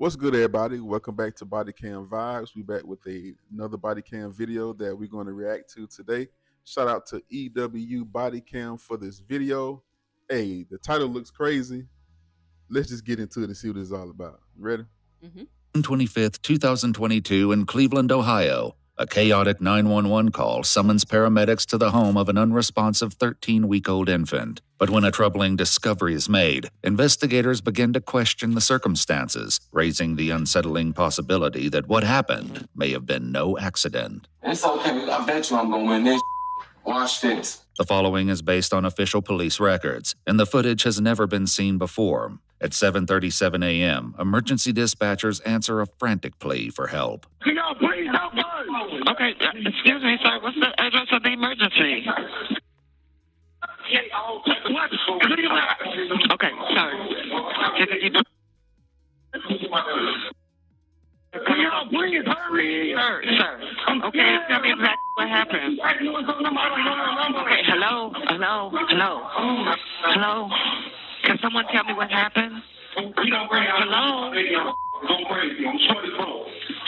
What's good, everybody? Welcome back to Bodycam Vibes. We back with another Bodycam video that we're going to react to today. Shout out to Ewu Bodycam for this video. Hey, the title looks crazy. Let's just get into it and see what it's all about. You ready? 25th, 2022 in Cleveland, Ohio. A chaotic 911 call summons paramedics to the home of an unresponsive 13-week-old infant. But when a troubling discovery is made, investigators begin to question the circumstances, raising the unsettling possibility that what happened may have been no accident. It's okay. I bet you I'm gonna win this. Watch this. The following is based on official police records, and the footage has never been seen before. At 7:37 a.m., emergency dispatchers answer a frantic plea for help. Can y'all please help us? Okay, excuse me, sir. What's the address of the emergency? What? Cleveland. Okay, sorry. Can y'all please hurry? Sir. Okay, tell me exactly what happened. Okay, hello? Hello? Can someone tell me what happened? Hello?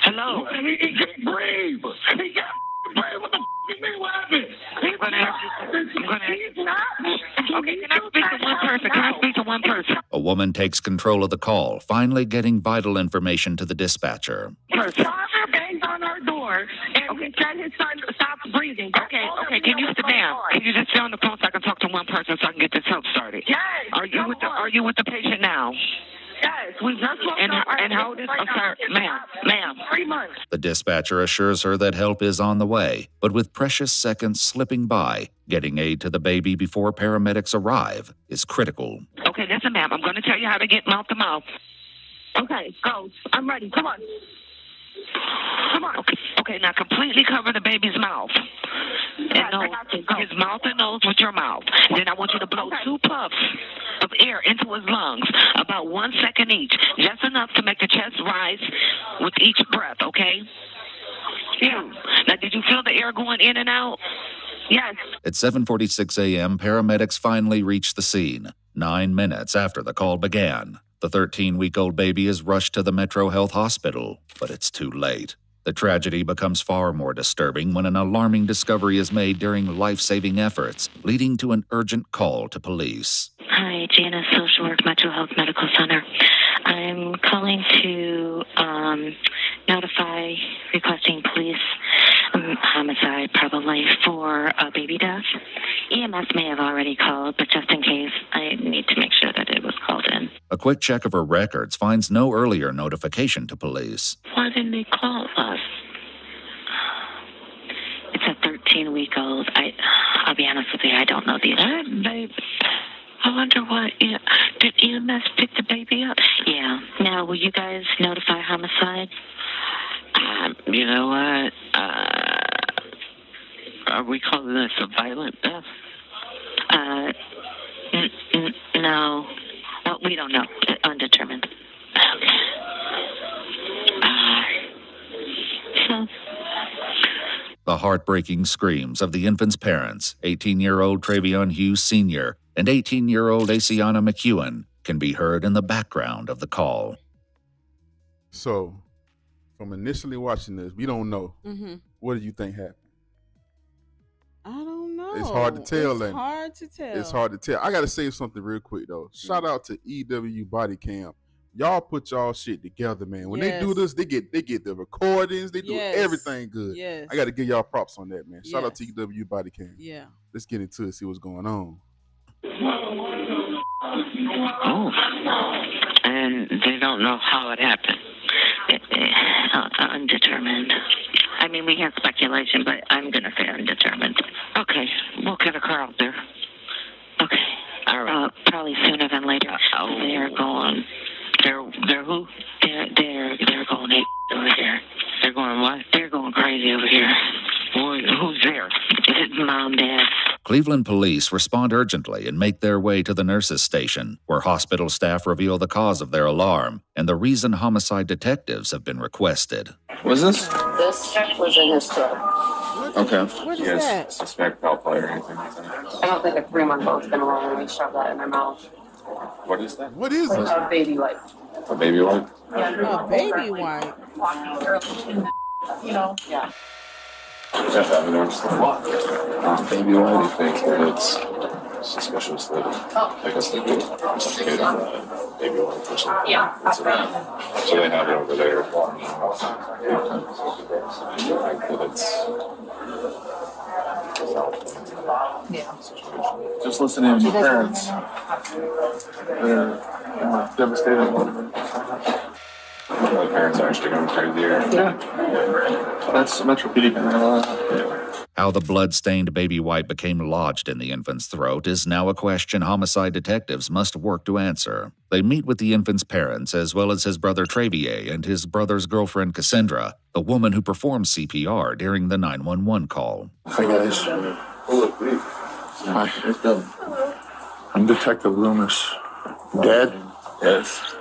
Hello? He can't breathe. He can't breathe. What the f*** you mean? What happened? I'm gonna ask you. Okay, can I speak to one person? A woman takes control of the call, finally getting vital information to the dispatcher. Person. Father banged on our door and we said his son stopped breathing. Okay, can you sit down? Can you just stay on the phone so I can talk to one person so I can get this help started? Yes. Are you with the patient now? Yes, we just woke up. And how old is sir? Ma'am. 3 months. The dispatcher assures her that help is on the way, but with precious seconds slipping by, getting aid to the baby before paramedics arrive is critical. Okay, listen, ma'am. I'm going to tell you how to get mouth to mouth. Okay, go. I'm ready. Come on. Okay, now completely cover the baby's mouth. Yes, I got you. Go. His mouth and nose with your mouth. Then I want you to blow 2 puffs of air into his lungs, about 1 second each, just enough to make the chest rise with each breath, okay? Yeah. Now, did you feel the air going in and out? Yes. At 7:46 a.m., paramedics finally reach the scene, 9 minutes after the call began. The 13-week-old baby is rushed to the Metro Health Hospital, but it's too late. The tragedy becomes far more disturbing when an alarming discovery is made during life-saving efforts, leading to an urgent call to police. Hi, Janice, Social Work Metro Health Medical Center. I'm calling to notify requesting police homicide, probably, for a baby death. EMS may have already called, but just in case, I need to make sure that it was called in. A quick check of her records finds no earlier notification to police. Why didn't they call us? It's a 13-week-old. I'll be honest with you, I don't know the babe. I wonder what. Did EMS pick the baby up? Yeah. Now, will you guys notify homicide? You know what? Are we calling this a violent death? No. Well, we don't know. Undetermined. Okay. So. The heartbreaking screams of the infant's parents, 18-year-old Travion Hughes Sr. and 18-year-old Asiana McEwen, can be heard in the background of the call. So, from initially watching this, we don't know. What do you think happened? I don't know. It's hard to tell. It's hard to tell. I got to say something real quick, though. Shout out to Ewu Bodycam. Y'all put y'all shit together, man. When they do this, they get the recordings. They do everything good. Yes. I got to give y'all props on that, man. Shout out to Ewu Bodycam. Yeah. Let's get into it, see what's going on. Oh. And they don't know how it happened. Undetermined. I mean, we have speculation, but I'm going to say undetermined. Okay, we'll get a car out there. Okay. All right. Probably sooner than later. They're going. They're who? They're going over here. They're going what? They're going crazy over here. Boy, who's there? Mom, Dad. Cleveland police respond urgently and make their way to the nurses' station, where hospital staff reveal the cause of their alarm and the reason homicide detectives have been requested. What's this? This was in his throat. Okay. What is You guys that? suspect foul play or anything like that? I don't think a 3-month-old's gonna willingly shove that in their mouth. What is that? What is it? A baby wipe. A baby wipe? A baby wipe. Yeah. Yes, I've never seen baby wipe. He thinks that it's a special slip. I guess they do. Baby wipe or something. Yeah. So they have it over there. Yeah. Just listening to your parents. They're devastated. My parents are actually going crazy here. Yeah. That's metropedia. How the blood-stained baby wipe became lodged in the infant's throat is now a question homicide detectives must work to answer. They meet with the infant's parents, as well as his brother Travier and his brother's girlfriend Cassandra, the woman who performed CPR during the 911 call. Hi, guys. Hi. I'm Detective Loomis. Dad? Yes.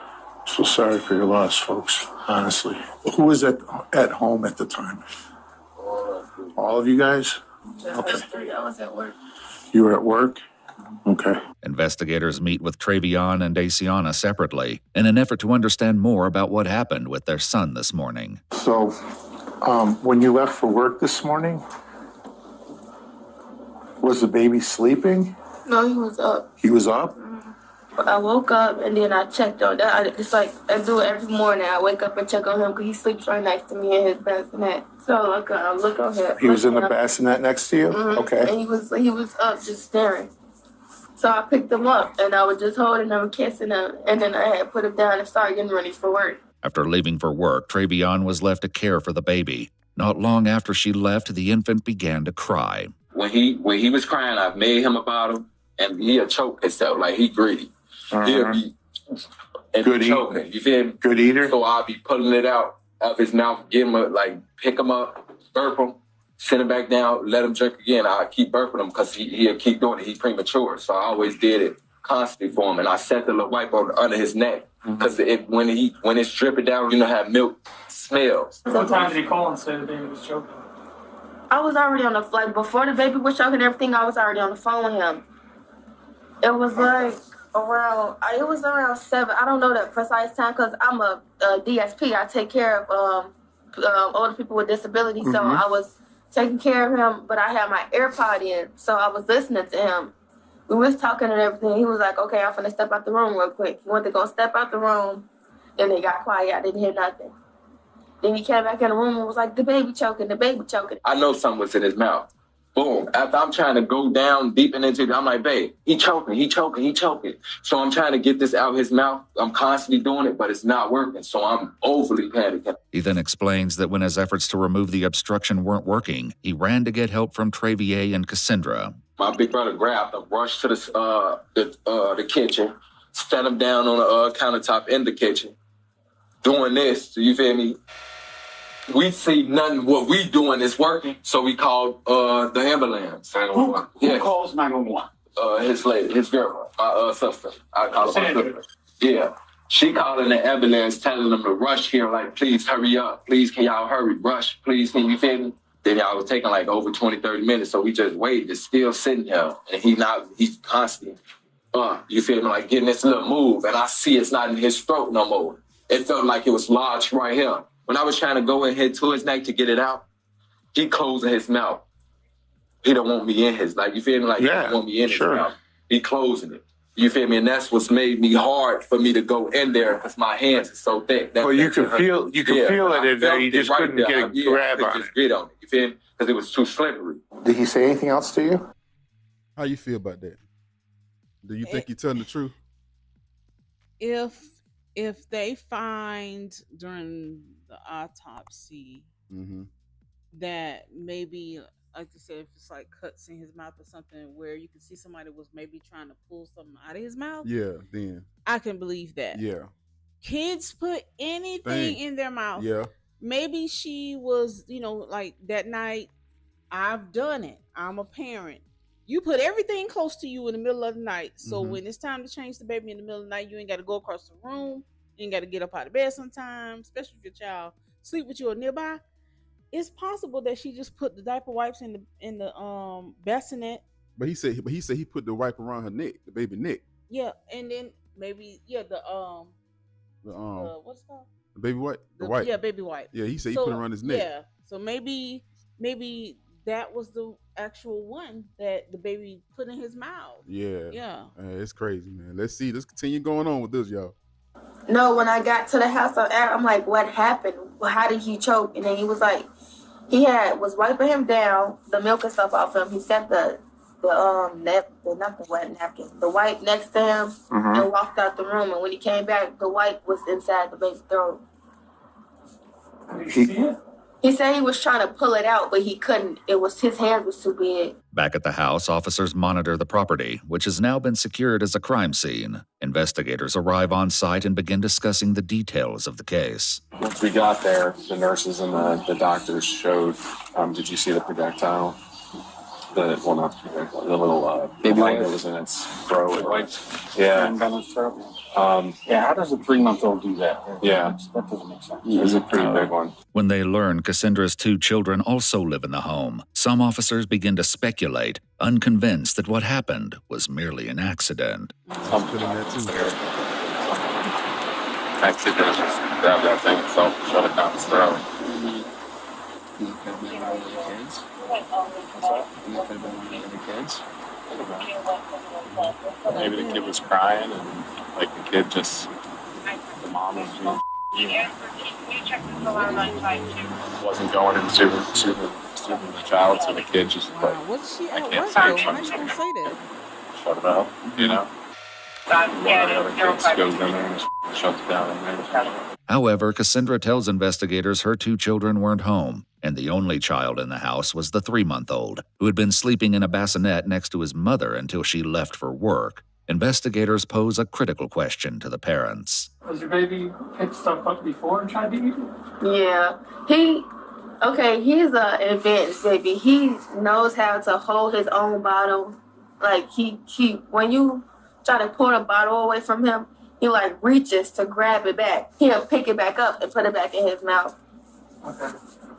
So sorry for your loss, folks, honestly. Who was at home at the time? All of you guys? Okay. I was at work. You were at work? Okay. Investigators meet with Travion and Daciana separately in an effort to understand more about what happened with their son this morning. So, when you left for work this morning, was the baby sleeping? No, he was up. He was up? But I woke up and then I checked on that. It's like I do it every morning. I wake up and check on him because he sleeps right next to me in his bassinet. So I look on him. He was in the bassinet next to you? Mm-hmm. Okay. And he was up just staring. So I picked him up and I was just holding him, kissing him, and then I had put him down and started getting ready for work. After leaving for work, Travion was left to care for the baby. Not long after she left, the infant began to cry. When he was crying, I made him a bottle, and he'll choke himself like he greedy. He'll be Good choking. You feel me? Good eater? So I'll be pulling it out of his mouth, get him pick him up, burp him, send him back down, let him drink again. I keep burping him because he'll keep doing it. He's premature, so I always did it constantly for him, and I set the little wipe under his neck because when it's dripping down, you know how milk smells. What time did he call and say the baby was choking? I was already on the flight. Before the baby was choking and everything, I was already on the phone with him. It was around 7. I don't know the precise time because I'm a DSP. I take care of older people with disabilities. So I was taking care of him, but I had my AirPod in, so I was listening to him. We was talking and everything. He was like, okay, I'm finna step out the room real quick. He went to go step out the room, and he got quiet. I didn't hear nothing. Then he came back in the room and was like, the baby choking, the baby choking. I know something was in his mouth. Boom. After I'm trying to go down deep into it, I'm like, babe, he choking. So I'm trying to get this out of his mouth. I'm constantly doing it, but it's not working. So I'm overly panicking. He then explains that when his efforts to remove the obstruction weren't working, he ran to get help from Travier and Cassandra. My big brother grabbed him, rushed to the kitchen, set him down on the countertop in the kitchen. Doing this, so you feel me? We see nothing. What we doing is working, so we called the ambulance. Who calls 911? His girl, my sister. I call her my sister. Yeah. She calling the ambulance, telling them to rush here, like, please hurry up. Please, can y'all hurry? Rush, please, can you feel me? Then y'all was taking like over 20, 30 minutes, so we just waited. It's still sitting here, and he's constantly, you feel me, like getting this little move, and I see it's not in his throat no more. It felt like it was lodged right here. When I was trying to go and hit to his neck to get it out, he closing his mouth. He don't want me in his, like, you feel me? Like, he don't want me in his mouth. He closing it. You feel me? And that's what's made me hard for me to go in there because my hands are so thick. Well, you can feel it in there. You just couldn't get a grab on it. Just get on it. You feel me? Because it was too slippery. Did he say anything else to you? How you feel about that? Do you think he's telling the truth? If they find during the autopsy that maybe, like you said, if it's like cuts in his mouth or something where you can see somebody was maybe trying to pull something out of his mouth, then I can believe that. Kids put anything in their mouth. Maybe she was, like that night. I've done it. I'm a parent. You put everything close to you in the middle of the night. So when it's time to change the baby in the middle of the night, you ain't got to go across the room. You ain't got to get up out of bed sometimes, especially if your child sleep with you or nearby. It's possible that she just put the diaper wipes in the bassinet. But he said he put the wipe around her neck, the baby neck. Yeah, and then maybe the what's it called? The baby wipe. The wipe. Yeah, baby wipe. Yeah, he said he put it around his neck. Yeah, so maybe that was the actual one that the baby put in his mouth. Yeah. It's crazy, man. Let's continue going on with this, y'all. No, when I got to the house, I'm like, what happened? Well, how did he choke? And then he was like, was wiping him down, the milk and stuff off him. He set the not the wet napkin, the wipe next to him, and walked out the room. And when he came back, the wipe was inside the baby's throat. Did you see it? He said he was trying to pull it out, but he couldn't. His hands was too big. Back at the house, officers monitor the property, which has now been secured as a crime scene. Investigators arrive on site and begin discussing the details of the case. Once we got there, the nurses and the doctors showed, did you see the projectile? The little baby light that was in its throat. Yeah. How does a 3-month-old do that? Yeah. That doesn't make sense. It was a pretty big one. When they learn Cassandra's 2 children also live in the home, some officers begin to speculate, unconvinced that what happened was merely an accident. Something in there too. Accident. Just grab that thing itself and shut it down his throat. Maybe the kid was crying and the kid just, the mom was wasn't going and soothing the child, so the kid just What's she I at can't work say though? it. How you gonna say that? Shut it out, One of the other kids goes in there and shuts it down in there. However, Cassandra tells investigators her 2 children weren't home, and the only child in the house was the 3-month-old, who had been sleeping in a bassinet next to his mother until she left for work. Investigators pose a critical question to the parents. Was your baby picked stuff up before and tried to eat it? Yeah. He's an advanced baby. He knows how to hold his own bottle. Like, he when you try to pull the bottle away from him, he reaches to grab it back. He'll pick it back up and put it back in his mouth. Okay.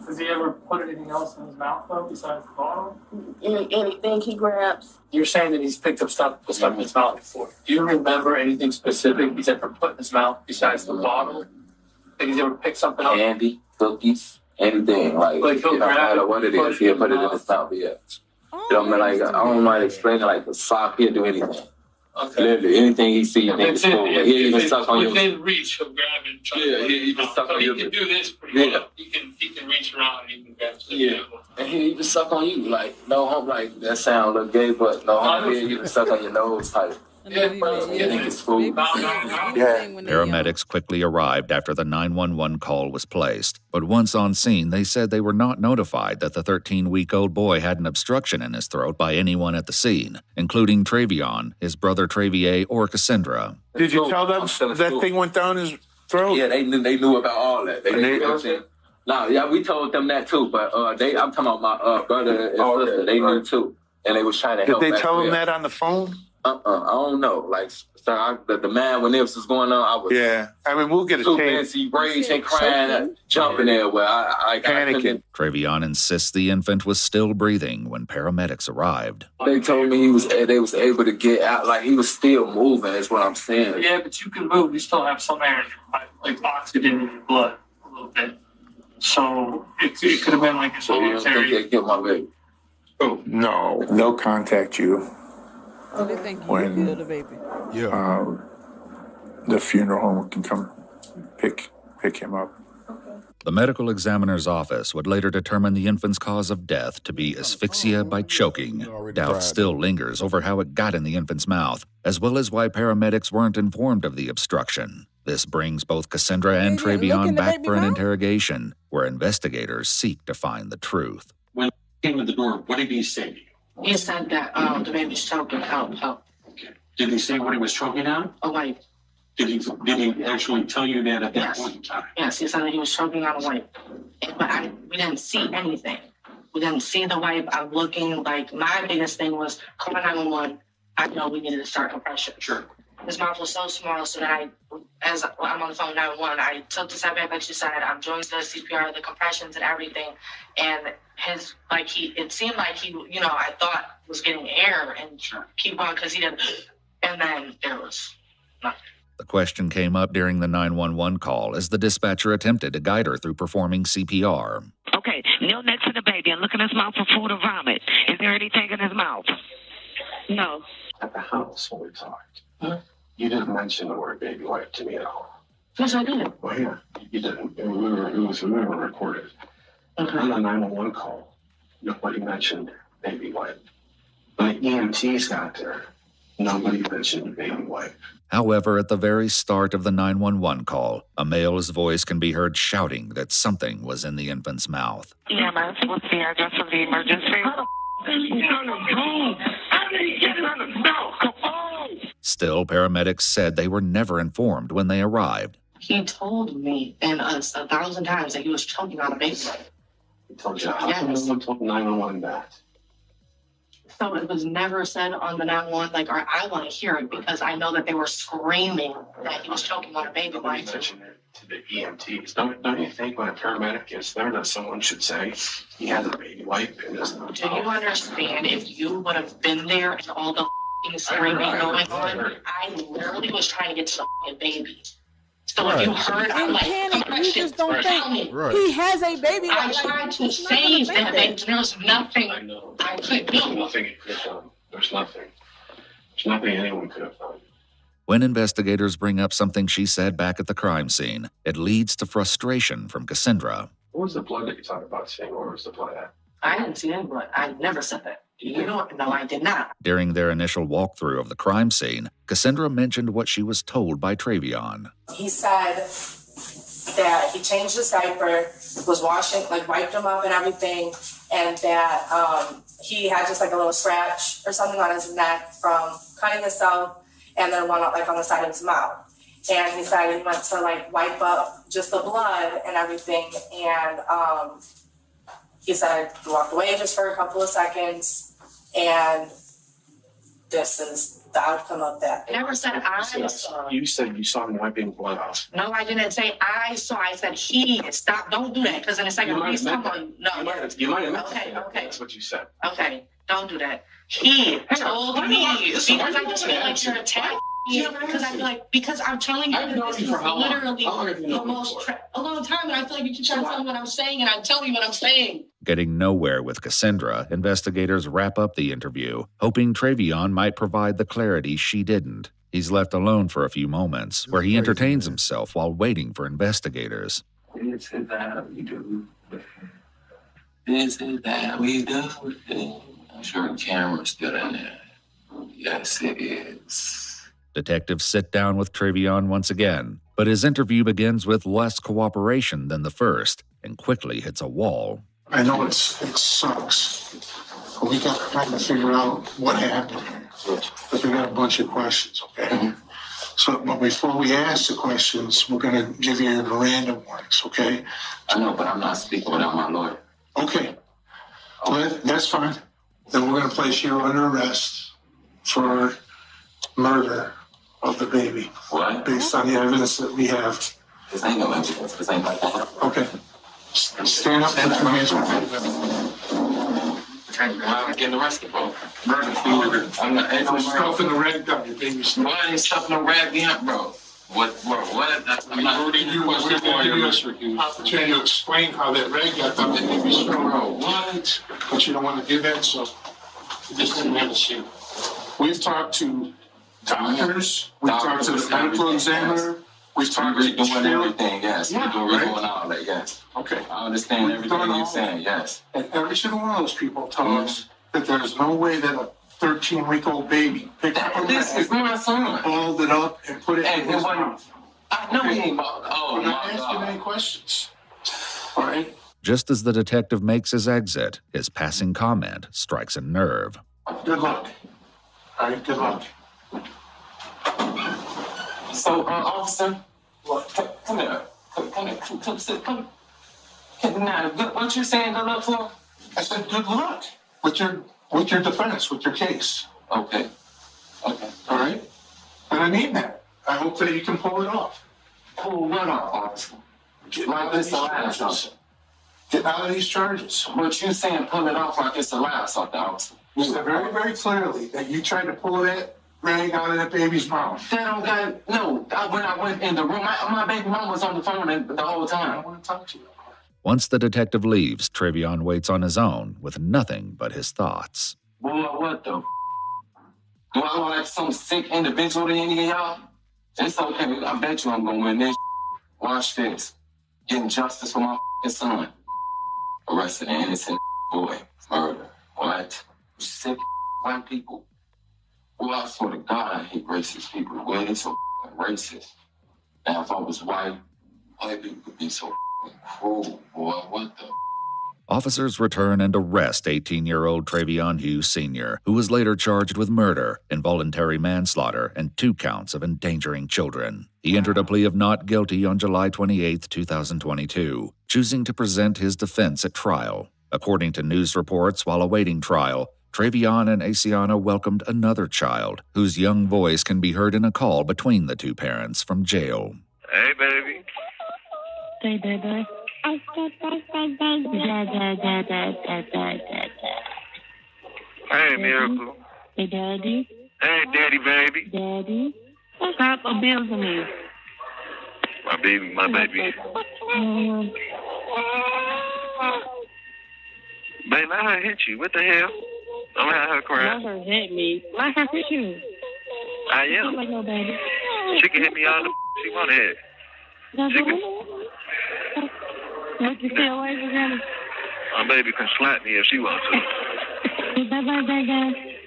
Does he ever put anything else in his mouth, though, besides the bottle? Anything he grabs. You're saying that he's picked up stuff in his mouth before. Do you remember anything specific he's ever put in his mouth besides the bottle? Think he's ever picked something up? Candy, cookies, anything. He'll no matter what it is, he'll put it in his mouth, I don't mind explaining, the sock, he'll do anything. Okay. Literally, anything he sees, you think it's cool. He'll even suck on your... Within reach, he'll grab it and try to... he'll even suck on your... He can do this pretty well. He can reach around and he can grab it. Yeah. And he'll even suck on you, no hope, that sound look gay, but no hope, he'll even suck on your nose type. Yeah, bro. You think it's cool? Paramedics quickly arrived after the 911 call was placed, but once on scene, they said they were not notified that the 13-week-old boy had an obstruction in his throat by anyone at the scene, including Travion, his brother Travier, or Cassandra. Did you tell them that thing went down his throat? Yeah, they knew about all that. They knew everything. We told them that too, but I'm talking about my brother and sister. They knew too, and they was trying to help. Did they tell them that on the phone? I don't know. The man, when this was going on, I was... Yeah. We'll get a too chance. busy, raging, crying, jumping there where I panicking. Travion insists the infant was still breathing when paramedics arrived. They told me they was able to get out, he was still moving, is what I'm saying. Yeah, but you can move. You still have some air in your body, oxygen in your blood a little bit. So it could have been a So you don't think they killed my baby? Oh. No. They'll contact you. So they think you killed the baby. Yeah. The funeral home can come pick him up. The medical examiner's office would later determine the infant's cause of death to be asphyxia by choking. Doubt still lingers over how it got in the infant's mouth, as well as why paramedics weren't informed of the obstruction. This brings both Cassandra and Travion back for an interrogation, where investigators seek to find the truth. When he came to the door, what did he say to you? He said that the baby's choking, help. Okay. Did he say what he was choking on? A wipe. Did he actually tell you that at that point in time? Yes, he said that he was choking on a wipe. But we didn't see anything. We didn't see the wipe. I'm looking my biggest thing was call 911. I know we needed to start compression. Sure. His mouth was so small, so that as I'm on the phone 911, I took the step back, like you said. I'm doing the CPR, the compressions, and everything. And it seemed like he, I thought was getting air and keep on because he did. And then there was nothing. The question came up during the 911 call as the dispatcher attempted to guide her through performing CPR. Okay, kneel next to the baby and look in his mouth for food or vomit. Is there anything in his mouth? No. At the house when we talked, you didn't mention the word baby wipe to me at all. Yes, I did. Well, yeah, you didn't. We were recorded. Okay. On the 911 call, nobody mentioned baby wipe. When the EMTs got there, nobody mentioned baby wipe. However, at the very start of the 911 call, a male's voice can be heard shouting that something was in the infant's mouth. EMS, what's the address of the emergency? Still, paramedics said they were never informed when they arrived. He told me and us 1,000 times that he was choking on a baby. He told you how someone told 911 that. So it was never said on the 911, or I want to hear it because I know that they were screaming that he was choking on a baby. Nobody mentioned it to the EMTs. Don't you think when a paramedic is there that someone should say he has a baby wipe in his mouth? Do you understand if you would have been there and all the screaming going on? I literally was trying to get to the baby. So if you heard, I'm like, you just don't think he has a baby. I tried to save that baby. There's nothing I could do. There's nothing you could have done. There's nothing. There's nothing anyone could have done. When investigators bring up something she said back at the crime scene, it leads to frustration from Cassandra. What was the blood that you talked about seeing? Where was the blood at? I didn't see any blood. I never said that. You know, no, I did not. During their initial walkthrough of the crime scene, Cassandra mentioned what she was told by Travion. He said that he changed his diaper, was washing, wiped him up and everything, and that he had just a little scratch or something on his neck from cutting himself, and then one on the side of his mouth. And he said he went to wipe up just the blood and everything, and he said he walked away just for a couple of seconds, and this is the outcome of that. I never said I saw. You said you saw him wiping blood off. No, I didn't say I saw. I said he. Stop. Don't do that, because in a second, please come on. No. You might have meant okay. that. That's what you said. Okay, don't do that. He told me, because I just feel like you're attacking me, because I'm telling you that this is literally the most, a long time, and I feel like you keep trying to tell me what I'm saying, and I'm telling you what I'm saying. Getting nowhere with Cassandra, investigators wrap up the interview, hoping Travion might provide the clarity she didn't. He's left alone for a few moments, where he entertains himself while waiting for investigators. This is how we do. This is how we do. I'm sure the camera's still in there. Yes, it is. Detectives sit down with Travion once again, but his interview begins with less cooperation than the first and quickly hits a wall. I know it sucks, but we got to try to figure out what happened. Because we got a bunch of questions, okay? So, but before we ask the questions, we're going to give you your Miranda warnings, okay? I know, but I'm not speaking without my lawyer. Okay. Well, that's fine. Then we're going to place you under arrest for murder of the baby. What? Based on the evidence that we have. This ain't no evidence. This ain't like that. Okay. Stand up, put your hands on. I'm getting arrested, bro. Murder. I'm not. Ain't no stuffing the rag down your baby's. Why ain't stuffing the rag in, bro? What, bro? What? That's I'm not. Opportunity to explain how that rag got down your baby's throat. Bro, what? But you don't want to do that, so Just didn't have a shoot. we've talked to doctors. We've talked to the medical examiner. We've talked to doing everything, yes. Yeah, we're right? doing all that, yes. Okay. I understand everything you're saying, yes. And every single one of those people tell us that there's no way that a 13-week-old baby picked up This is my son. balled it up and put it in his mouth. I know he ain't bald. Oh, I'm not asking any questions. All right? Just as the detective makes his exit, his passing comment strikes a nerve. Good luck. All right, good luck. So, officer, come here. Come sit. Come. Now, what you saying good luck for? I said good luck with your defense, with your case. Okay. All right? And I mean that. I hope that you can pull it off. Pull what off, officer? Like this the last something. Get out of these charges. But you saying pull it off like it's the last something, officer. You said very, very clearly that you tried to pull that ran out of that baby's mouth. That don't got, no. When I went in the room, my baby mom was on the phone the whole time. I want to talk to you. Once the detective leaves, Travion waits on his own with nothing but his thoughts. Boy, what the? Do I look like some sick individual to any of y'all? It's okay. I bet you I'm going to win this. Watch this. Getting justice for my son. Arrested an innocent boy. Murder. What? Sick white people. Well, I swear to God, I hate racist people. Boy, they so racist. Now, if I was white people could be so cruel. Boy, what the? Officers return and arrest 18-year-old Travion Hughes Sr., who was later charged with murder, involuntary manslaughter, and 2 counts of endangering children. He entered a plea of not guilty on July 28, 2022, choosing to present his defense at trial. According to news reports, while awaiting trial, Travion and Asiana welcomed another child, whose young voice can be heard in a call between the 2 parents from jail. Hey, baby. Hey, baby. Hey, Miracle. Hey, Daddy. Hey, Daddy, baby. Daddy. Stop abusing me. My baby, my baby. Baby, let her hit you. What the hell? Don't let her cry. Let her hit me. Let her hit you. I am. Like no baby. She can hit me all the she want to hit. She can. Let you stay away from him. My baby can slap me if she wants to.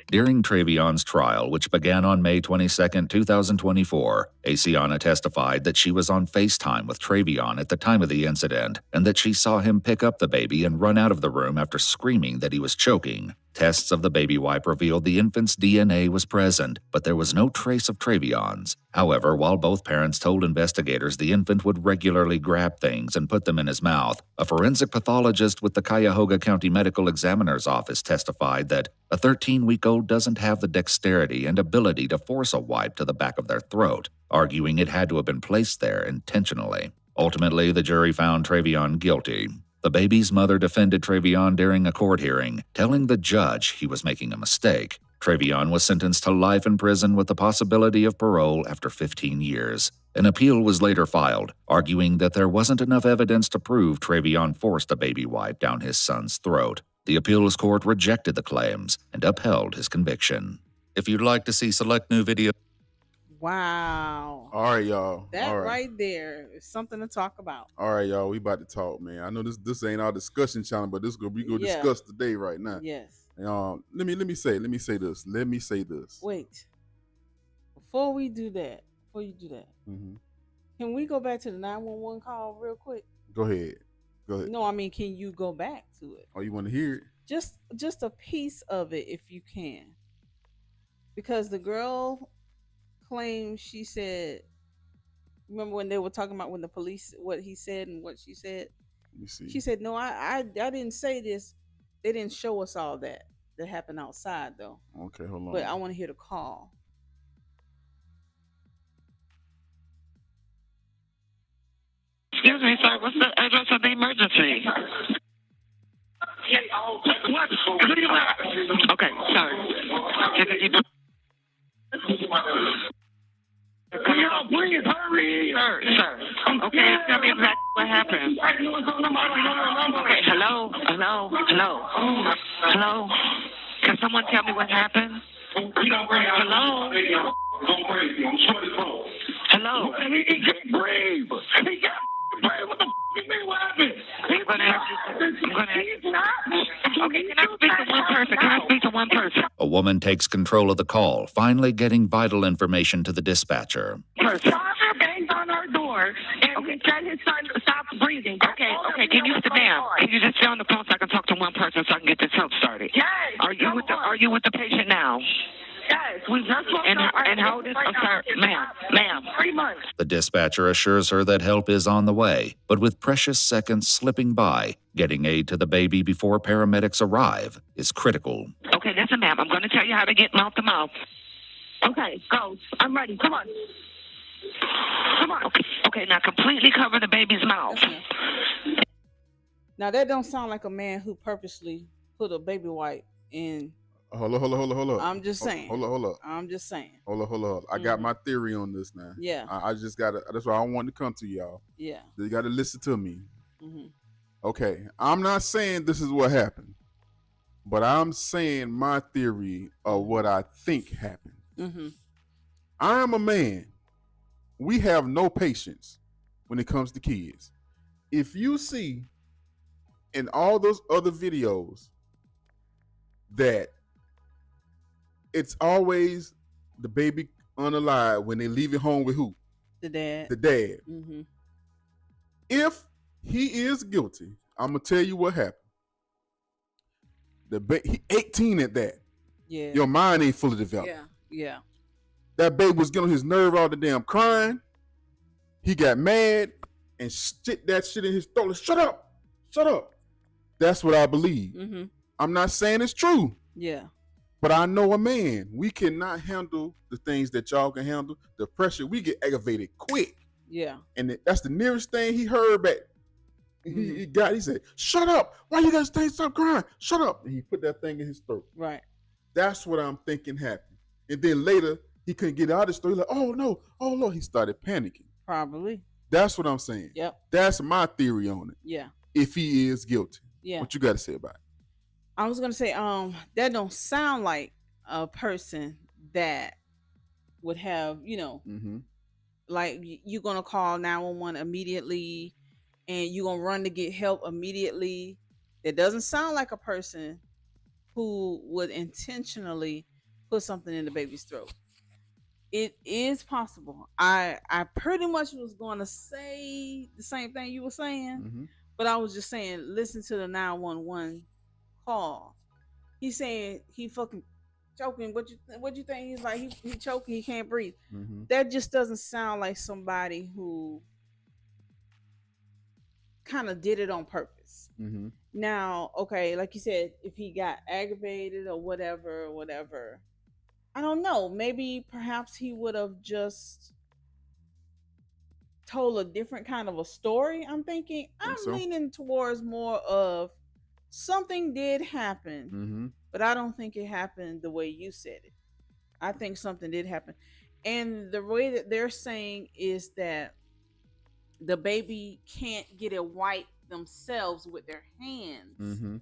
During Travion's trial, which began on May 22, 2024, Asiana testified that she was on FaceTime with Travion at the time of the incident and that she saw him pick up the baby and run out of the room after screaming that he was choking. Tests of the baby wipe revealed the infant's DNA was present, but there was no trace of Travion's. However, while both parents told investigators the infant would regularly grab things and put them in his mouth, a forensic pathologist with the Cuyahoga County Medical Examiner's Office testified that a 13-week-old doesn't have the dexterity and ability to force a wipe to the back of their throat, arguing it had to have been placed there intentionally. Ultimately, the jury found Travion guilty. The baby's mother defended Travion during a court hearing, telling the judge he was making a mistake. Travion was sentenced to life in prison with the possibility of parole after 15 years. An appeal was later filed, arguing that there wasn't enough evidence to prove Travion forced a baby wipe down his son's throat. The appeals court rejected the claims and upheld his conviction. If you'd like to see select new videos... Wow. All right, y'all. That all right there is something to talk about. All right, y'all. We about to talk, man. I know this ain't our discussion channel, but we gonna discuss today right now. Yes. Let me say this. Wait. Before you do that, can we go back to the 911 call real quick? Go ahead. No, I mean, can you go back to it? Oh, you want to hear it? Just a piece of it, if you can, because the girl claims she said. Remember when they were talking about when the police what he said and what she said? Let me see. She said, "No, I didn't say this. They didn't show us all that happened outside though." Okay, hold on. But I want to hear the call. Excuse me, sir. What's the address of the emergency? Okay, sorry. Please hurry. Sir. Okay, tell me exactly what happened. Okay, hello. Can someone tell me what happened? Hello. Hello. He can't breathe. He can't breathe. What the you mean? What happened? I'm gonna ask you. Okay, can I speak to one person? A woman takes control of the call, finally getting vital information to the dispatcher. Father banged on our door and he said his son stopped breathing. Okay, can you sit down? Can you just stay on the phone so I can talk to one person so I can get this help started? Yes. Are you with the patient now? Yes, we just and how old is sir, ma'am? 3 months. The dispatcher assures her that help is on the way, but with precious seconds slipping by, getting aid to the baby before paramedics arrive is critical. Okay, listen, ma'am. I'm going to tell you how to get mouth to mouth. Okay, go. I'm ready. Come on. Okay, now completely cover the baby's mouth. Now that don't sound like a man who purposely put a baby wipe in Hold up. I'm just saying. Hold up. I'm just saying. Hold up. I got my theory on this now. Yeah. I just got to, that's why I want to come to y'all. Yeah. You got to listen to me. Mm-hmm. Okay. I'm not saying this is what happened, but I'm saying my theory of what I think happened. Mm-hmm. I'm a man. We have no patience when it comes to kids. If you see in all those other videos that it's always the baby unalive when they leave it home with who? The dad. The dad. Mm-hmm. If he is guilty, I'm gonna tell you what happened. He 18 at that. Yeah. Your mind ain't fully developed. Yeah. Yeah. That baby was getting on his nerve all the damn crying. He got mad and stick that shit in his throat. Shut up. Shut up. That's what I believe. Mm-hmm. I'm not saying it's true. Yeah. But I know a man. We cannot handle the things that y'all can handle. The pressure, we get aggravated quick. Yeah. And that's the nearest thing he heard back. He got. He said, "Shut up! Why you guys stop crying? Shut up!" And he put that thing in his throat. Right. That's what I'm thinking happened. And then later he couldn't get out of the story. Like, oh no, oh Lord, he started panicking. Probably. That's what I'm saying. Yep. That's my theory on it. Yeah. If he is guilty. Yeah. What you got to say about it? I was gonna say, that don't sound like a person that would have, like you're gonna call 911 immediately, and you're gonna run to get help immediately. That doesn't sound like a person who would intentionally put something in the baby's throat. It is possible. I pretty much was going to say the same thing you were saying, but I was just saying, listen to the 911 call. He's saying he fucking choking. What you think? He's like he choking. He can't breathe. That just doesn't sound like somebody who kind of did it on purpose. Now, okay, like you said, if he got aggravated or whatever, I don't know. Maybe perhaps he would have just told a different kind of a story. I'm thinking. I'm leaning towards more of something did happen, but I don't think it happened the way you said it. I think something did happen. And the way that they're saying is that the baby can't get it white themselves with their hands.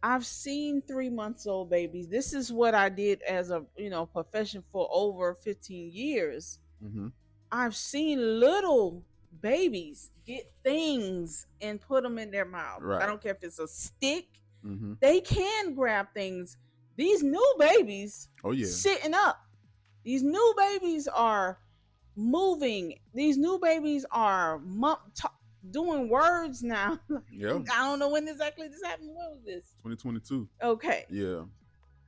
I've seen 3-month-old babies. This is what I did as a profession for over 15 years. I've seen little babies get things and put them in their mouth. Right. I don't care if it's a stick. They can grab things. These new babies sitting up. These new babies are moving. These new babies are doing words now. Yeah. I don't know when exactly this happened. When was this? 2022. Okay. Yeah.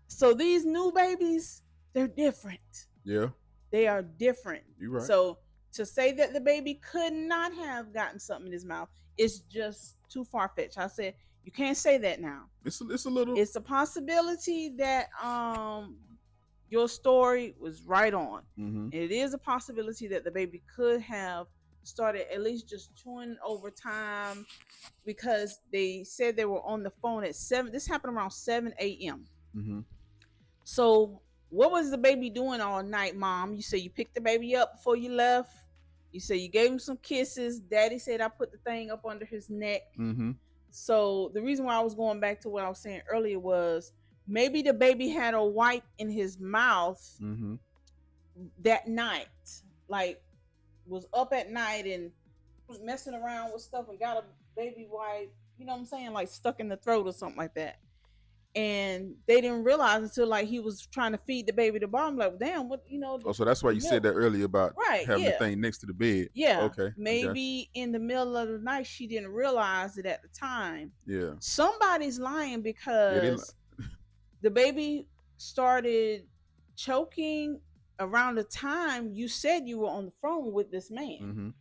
So these new babies, they're different. Yeah. They are different. You're right. So to say that the baby could not have gotten something in his mouth is just too far-fetched. I said you can't say that now. It's a little. It's a possibility that your story was right on. It is a possibility that the baby could have started at least just chewing over time, because they said they were on the phone at 7. This happened around 7 a.m. So what was the baby doing all night, Mom? You say you picked the baby up before you left. You say you gave him some kisses. Daddy said I put the thing up under his neck. So the reason why I was going back to what I was saying earlier was maybe the baby had a wipe in his mouth that night, like was up at night and was messing around with stuff and got a baby wipe, you know what I'm saying, like stuck in the throat or something like that. And they didn't realize until like he was trying to feed the baby the bottom, like, damn, what, Oh, so that's why you said that earlier about having the yeah. thing next to the bed. Yeah. Okay. Maybe in the middle of the night she didn't realize it at the time. Yeah. Somebody's lying because the baby started choking around the time you said you were on the phone with this man.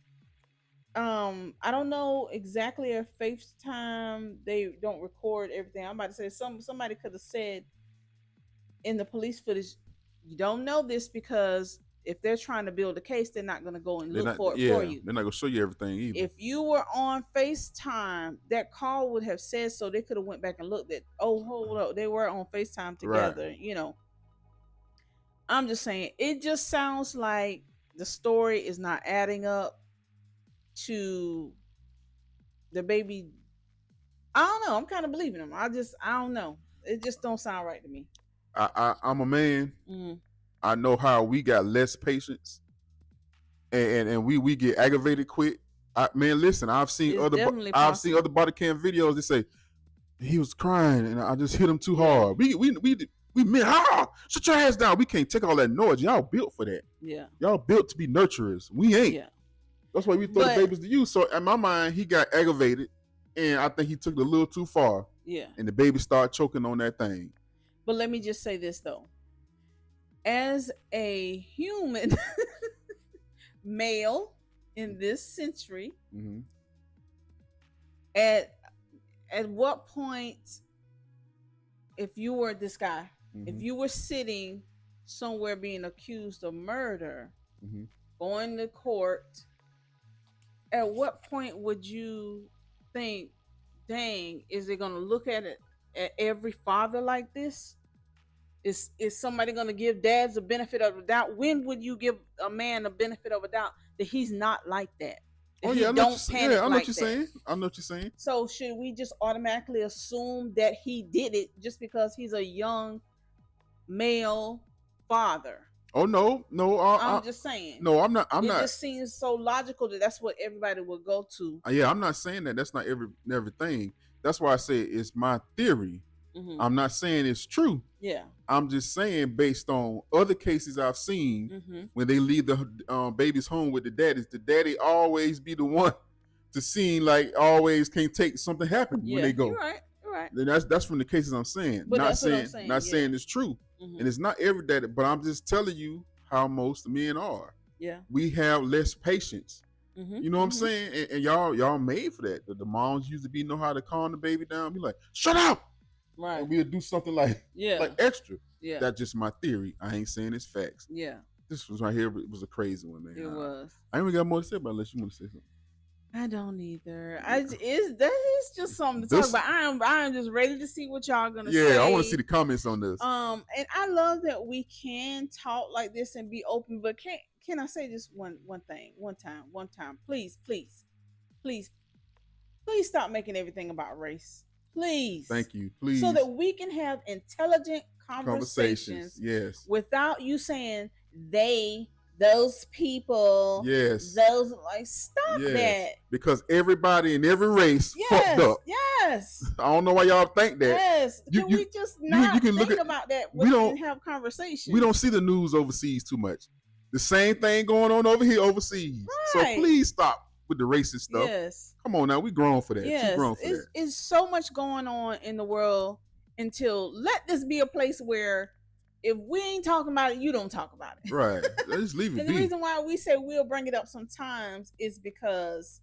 I don't know exactly if FaceTime, they don't record everything. I'm about to say somebody could have said in the police footage, you don't know this because if they're trying to build a case, they're not going to go and look for it for you. They're not going to show you everything either. If you were on FaceTime, that call would have said so. They could have went back and looked at, oh, hold up, they were on FaceTime together, you know. I'm just saying, it just sounds like the story is not adding up to the baby. I don't know. I'm kind of believing him. I don't know. It just don't sound right to me. I'm a man. I know how we got less patience, and we get aggravated quick. Man, listen, I've seen other body cam videos. They say he was crying and I just hit him too hard. We meant, shut your ass down. We can't take all that noise. Y'all built for that. Yeah. Y'all built to be nurturers. We ain't. Yeah. That's why we throw the babies to you. So in my mind, he got aggravated, and I think he took it a little too far. Yeah. And the baby started choking on that thing. But let me just say this though. As a human male in this century, at what point, if you were this guy, if you were sitting somewhere being accused of murder, going to court, at what point would you think, dang, is it going to look at it at every father like this? Is somebody going to give dads a benefit of the doubt? When would you give a man a benefit of a doubt that he's not like that? I know what you're saying. I know what you're saying. So should we just automatically assume that he did it just because he's a young male father? Oh no. I'm just saying. No, I'm not. It just seems so logical that that's what everybody would go to. Yeah, I'm not saying that. That's not everything. That's why I say it's my theory. I'm not saying it's true. Yeah. I'm just saying based on other cases I've seen when they leave the babies home with the daddy always be the one to seem like always can't take something happen when they go. You're right. Then that's from the cases I'm saying. But not that's saying, what I'm saying. Not saying it's true. And it's not every daddy, but I'm just telling you how most men are. Yeah. We have less patience. You know what I'm saying? And y'all made for that. The moms used to know how to calm the baby down. Be like, shut up. Right. And we'll do something like extra. Yeah. That's just my theory. I ain't saying it's facts. Yeah. This was right here. It was a crazy one, man. It was. I ain't even got more to say about it unless you want to say something. I don't either. That is just something to talk about. I am just ready to see what y'all gonna say. Yeah, I want to see the comments on this. And I love that we can talk like this and be open, but can I say just one thing, one time, please stop making everything about race. Please. Thank you. Please. So that we can have intelligent conversations. Yes. Without you saying those people. Yes. Those stop that. Because everybody in every race fucked up. Yes. I don't know why y'all think that. Yes. Can we just not think about that when we have conversations? We don't see the news overseas too much. The same thing going on over here overseas. Right. So please stop with the racist stuff. Yes. Come on now, we grown for that. Yes. Too grown for that. It's so much going on in the world until let this be a place where if we ain't talking about it, you don't talk about it. Right. Just leave it And be. the reason why we say we'll bring it up sometimes is because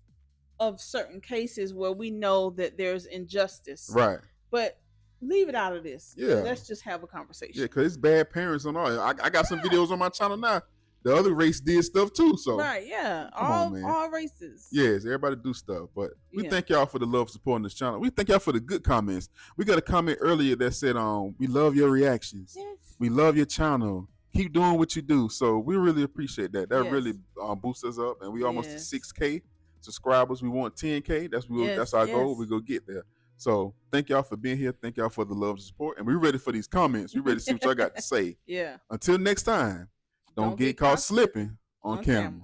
of certain cases where we know that there's injustice. Right. But leave it out of this. Yeah. Let's just have a conversation. Yeah, because it's bad parents and all. I got some videos on my channel now. The other race did stuff too, so right, yeah, all races. Yes, everybody do stuff, but we thank y'all for the love supporting this channel. We thank y'all for the good comments. We got a comment earlier that said, "We love your reactions. Yes. We love your channel. Keep doing what you do." So we really appreciate that. That really boosts us up, and we almost to 6K subscribers. We want 10K. That's our goal. We go get there. So thank y'all for being here. Thank y'all for the love and support, and we're ready for these comments. We're ready to see what y'all got to say. Yeah. Until next time. Don't get caught slipping on camera.